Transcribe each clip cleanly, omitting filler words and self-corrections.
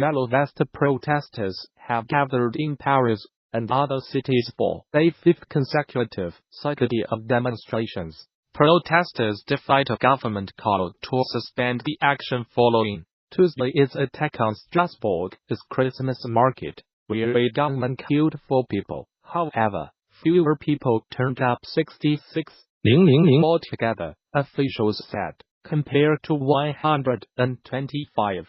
Yellow Vest protesters have gathered in Paris and other cities for a fifth consecutive Saturday of demonstrations. Protesters defied a government call to suspend the action following Tuesday's attack on Strasbourg's Christmas market, where a gunman killed 4 people. However, fewer people turned up 66,000 altogether, officials said, compared to 125,000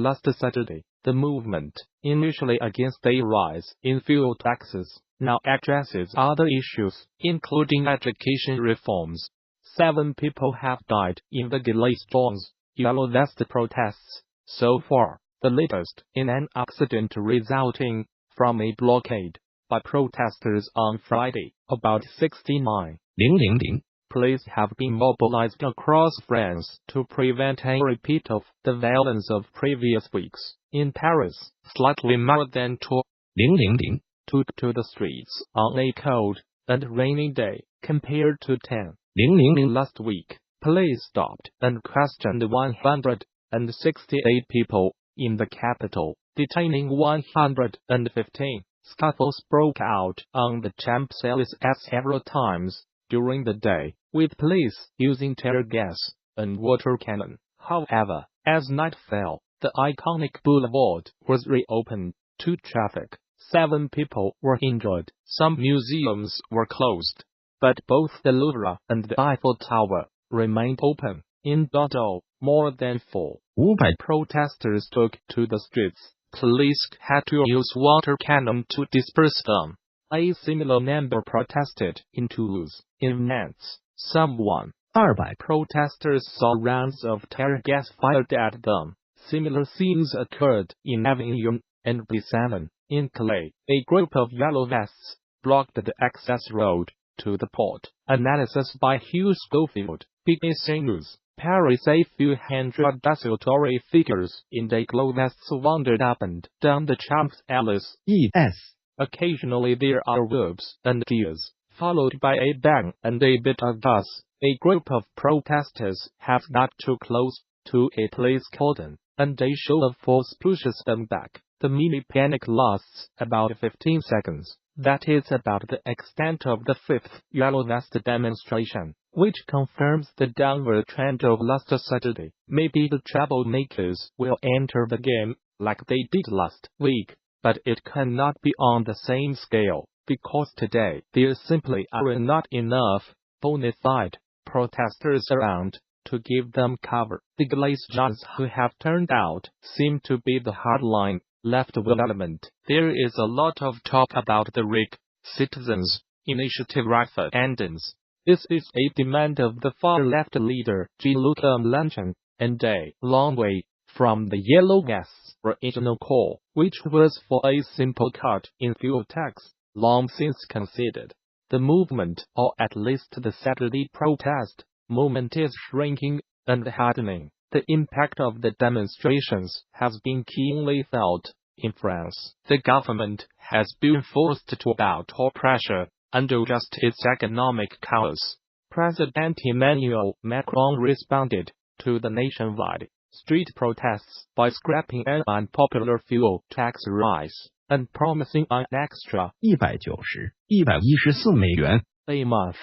last Saturday. The movement, initially against a rise in fuel taxes, now addresses other issues, including education reforms. 7 people have died in the Gilets Jaunes Yellow Vest protests so far, the latest in an accident resulting from a blockade by protesters on Friday. About 69,000 police have been mobilized across France to prevent a repeat of the violence of previous weeks. In Paris, slightly more than 2,000 took to the streets on a cold and rainy day, compared to 10,000 last week. Police stopped and questioned 168 people in the capital, detaining 115. Scuffles broke out on the Champs-Élysées several times during the day, with police using tear gas and water cannon. However, as night fell, the iconic boulevard was reopened to traffic. 7 people were injured. Some museums were closed, but both the Louvre and the Eiffel Tower remained open. In Bordeaux, more than 400 protesters took to the streets. Police had to use water cannon to disperse them. A similar number protested in Toulouse. In Nantes, some 100 protesters saw rounds of tear gas fired at them. Similar scenes occurred in Avignon and Brissamen. In Calais, a group of Yellow Vests blocked the access road to the port. Analysis by Hugh Schofield, BBC News. Paris. A few hundred desultory figures in yellow vests wandered up and down the Champs-Élysées. Occasionally there are whoops and cheers, followed by a bang and a bit of buzz. A group of protesters have got too close to a police cordon, and a show of force pushes them back. The mini panic lasts about 15 seconds. That is about the extent of the 5th Yellow Vest demonstration, which confirms the downward trend of last Saturday. Maybe the troublemakers will enter the game like they did last week, but it cannot be on the same scale, because today there simply are not enough bona fide protesters around to give them cover. The Gilets Jaunes who have turned out seem to be the hardline left-wing element. There is a lot of talk about the RIC Citizens Initiative referendums. This is a demand of the far-left leader Jean-Luc Mélenchon, and a long way from the Yellow Vests' original call, which was for a simple cut in fuel tax, long since conceded. The movement, or at least the Saturday protest movement, is shrinking and hardening. The impact of the demonstrations has been keenly felt in France. The government has been forced to bow to pressure under just its economic chaos. President Emmanuel Macron responded to the nationwide street protests by scrapping an unpopular fuel tax rise and promising an extra $114 a month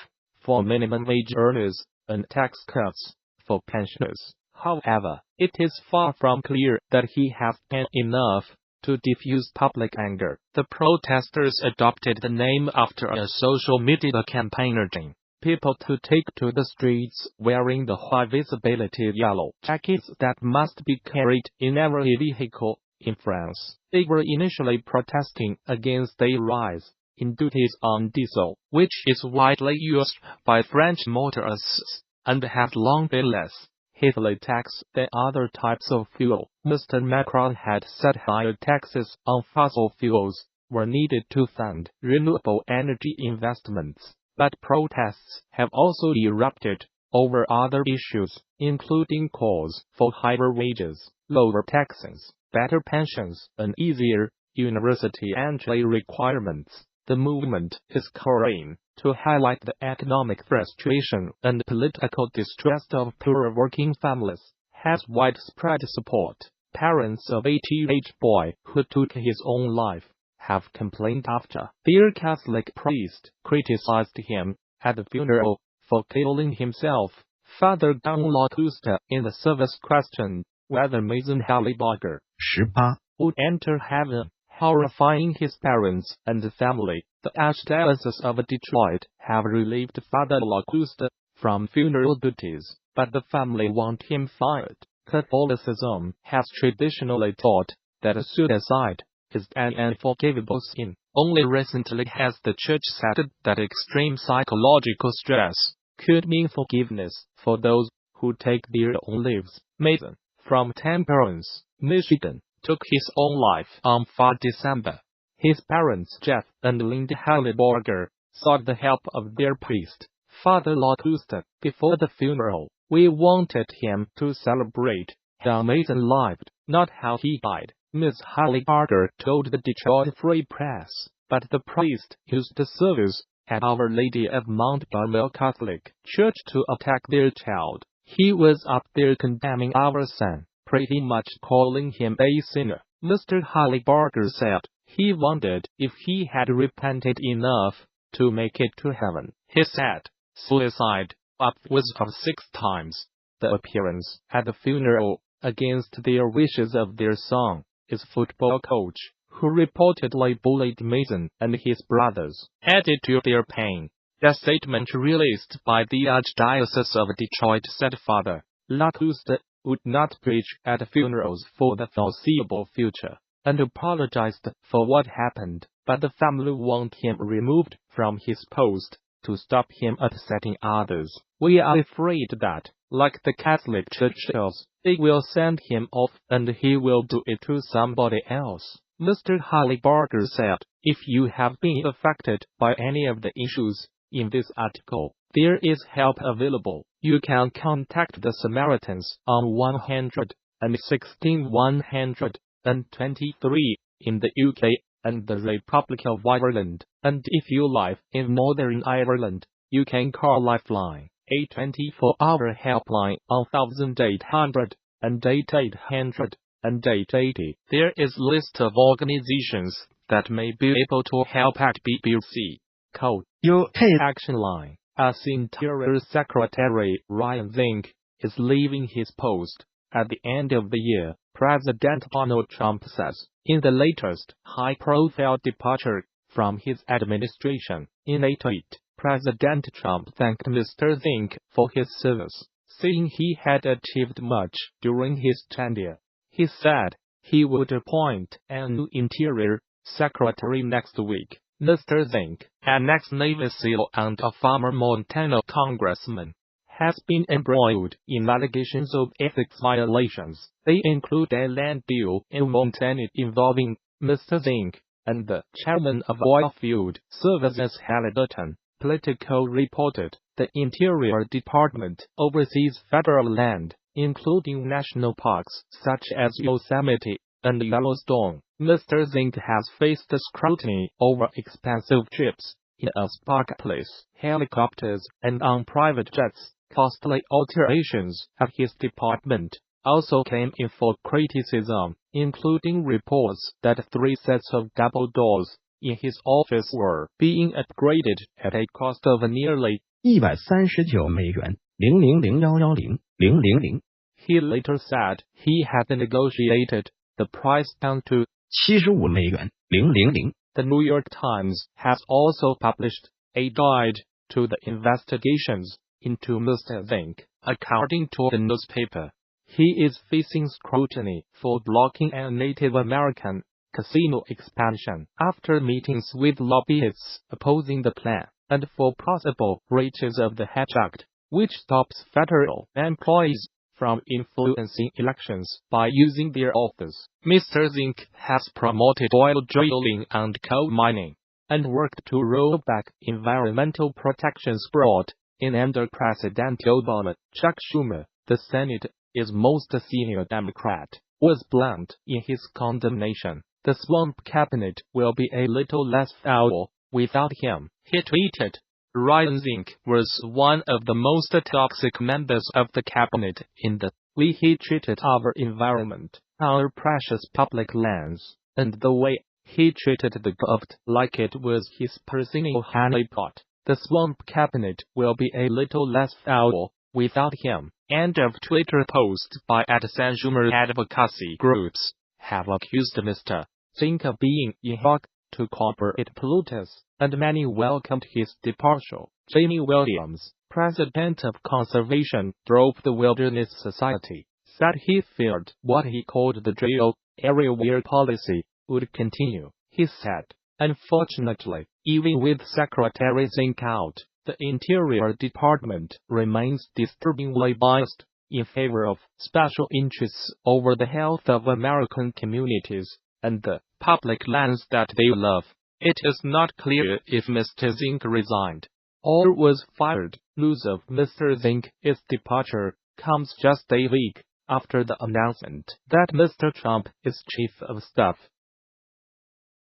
for minimum wage earners and tax cuts for pensioners. However, it is far from clear that he has done enough to diffuse public anger. The protesters adopted the name after a social media campaign urging people to take to the streets wearing the high-visibility yellow jackets that must be carried in every vehicle in France. They were initially protesting against a rise in duties on diesel, which is widely used by French motorists, and has long been less heavily taxed than other types of fuel. Mr. Macron had said higher taxes on fossil fuels were needed to fund renewable energy investments, but protests have also erupted over other issues, including calls for higher wages, lower taxes, better pensions, and easier university entry requirements. The movement is calling to highlight the economic frustration and political distress of poorer working families, has widespread support. parents of a teenage boy who took his own life have complained after their Catholic priest criticized him at the funeral for killing himself. Father Don Locusta in the service questioned whether Mason Halliburger 18. would enter heaven, horrifying his parents and the family. The Archdiocese of Detroit have relieved Father Locusta from funeral duties, but the family want him fired. Catholicism has traditionally taught that suicide is an unforgivable sin. Only recently has the Church said that extreme psychological stress could mean forgiveness for those who take their own lives. Mason, from Temperance, Michigan, took his own life on 5 December. His parents, Jeff and Linda Halliburger, sought the help of their priest, Father Locusta, before the funeral. We wanted him to celebrate how Mason lived, not how he died, Ms. Halliburger told the Detroit Free Press. But the priest used the service at Our Lady of Mount Carmel Catholic Church to attack their child. He was up there condemning our son, pretty much calling him a sinner. Mr. Halliburger said he wondered if he had repented enough to make it to heaven. He said suicide upwards of 6 times. The appearance at the funeral, against their wishes of their son, is football coach, who reportedly bullied Mason and his brothers, added to their pain. The statement released by the Archdiocese of Detroit said Father Locusta would not preach at funerals for the foreseeable future, and apologized for what happened, but the family want him removed from his post to stop him upsetting others. We are afraid that, like the Catholic Church does, they will send him off and he will do it to somebody else. Mr. Halliburger said, if you have been affected by any of the issues in this article, there is help available. You can contact the Samaritans on 116 123 in the UK and the Republic of Ireland, and if you live in Northern Ireland, you can call Lifeline, a 24-hour helpline on 1800 and 8800 and 880. There is a list of organizations that may be able to help at BBC. Code UK Action Line. As Interior Secretary Ryan Zink is leaving his post at the end of the year, President Donald Trump says, in the latest high-profile departure from his administration. In a tweet, President Trump thanked Mr. Zink for his service, saying he had achieved much during his tenure. He said he would appoint a new Interior Secretary next week. Mr. Zink, an ex-Navy SEAL and a former Montana congressman, has been embroiled in allegations of ethics violations. They include a land deal in Montana involving Mr. Zink and the chairman of Oilfield Services Halliburton. Politico reported the Interior Department oversees federal land, including national parks such as Yosemite and Yellowstone. Mr. Zink has faced scrutiny over expensive trips in a Sparkplace, helicopters, and on private jets. Costly alterations at his department also came in for criticism, including reports that 3 sets of double doors in his office were being upgraded at a cost of nearly $139,000,010,000. He later said he had negotiated the price down to $75,000,000. The New York Times has also published a guide to the investigations into Mr. Zink. According to the newspaper, he is facing scrutiny for blocking a Native American casino expansion after meetings with lobbyists opposing the plan, and for possible breaches of the Hatch Act, which stops federal employees from influencing elections by using their office. Mr. Zink has promoted oil drilling and coal mining, and worked to roll back environmental protections brought in under President Obama. Chuck Schumer, the Senate is most senior Democrat, was blunt in his condemnation. The swamp cabinet will be a little less foul without him, he tweeted. Ryan Zink was one of the most toxic members of the cabinet in the way he treated our environment. our precious public lands, and the way he treated the govt like it was his personal honeypot. The swamp cabinet will be a little less foul without him. End of Twitter post by @Sanjumer advocacy groups have accused Mr. Zink of being in hoc to cooperate Plutus, and many welcomed his departure. Jamie Williams, president of Conservation Drove the Wilderness Society, said he feared what he called the drill area where policy would continue. He said, unfortunately, even with Secretary Zink out, the Interior Department remains disturbingly biased in favor of special interests over the health of American communities and the public lands that they love. It is not clear if Mr. Zink resigned or was fired. News of Mr. Zink's departure comes just a week after the announcement that Mr. Trump is chief of staff